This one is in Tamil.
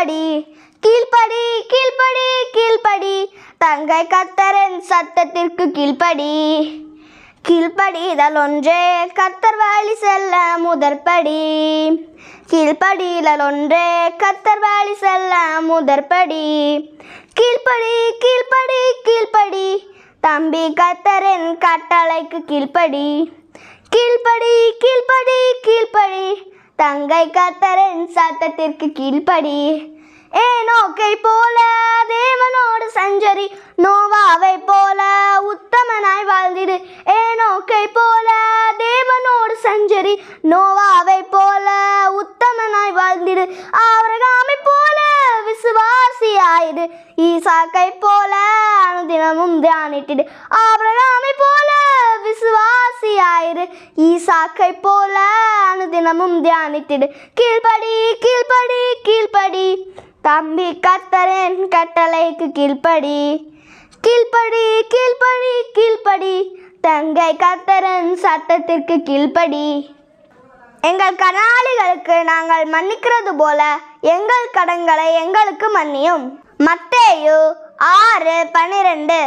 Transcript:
கீழ்ப்படி கீழ்ப்படி கீழ்ப்படி கீழ்ப்படி தங்கை கர்த்தரின் சத்தத்திற்கு கீழ்ப்படி கீழ்ப்படிதல் ஒன்றே கர்த்தர் வழி செல்ல முதற்படி கீழ்ப்படிதல் ஒன்றே கர்த்தர் வழி செல்ல முதற்படி கீழ்ப்படி கீழ்ப்படி கீழ்ப்படி தம்பி கர்த்தரின் கட்டளைக்கு கீழ்ப்படி கீழ்ப்படி கீழ்ப்படி கீழ்ப்படி தங்கை கர்த்தரின் சத்தத்திற்கு கீழ்ப்படி ஏனோக்கை போல தேவனோடு சஞ்சரி நோவாவை போல உத்தமனாய் வாழ்ந்திடு ஏனோக்கை போல தேவனோடு சஞ்சரி நோவாவை போல உத்தமனாய் வாழ்ந்திடு ஆபிரகாமை போல விசுவாசியாயிடு ஈசாக்கை போல அனுதினமும் தியானிட்டிடு ஆபிரகாமை போல விசுவாசியாயிரு ஈசாக்கை போல அனுதினமும் தியானித்திடு கீழ்ப்படி கீழ்ப்படி கீழ்ப்படி தம்பி கர்த்தரின் கட்டளைக்கு கீழ்ப்படி கீழ்ப்படி கீழ்ப்படி கீழ்ப்படி தங்கை கர்த்தரின் சத்தத்திற்கு கீழ்ப்படி எங்கள் கடனாளிகளுக்கு நாங்கள் மன்னிக்கிறது போல எங்கள் கடன்களை எங்களுக்கு மன்னியும். மத்தேயு 6:12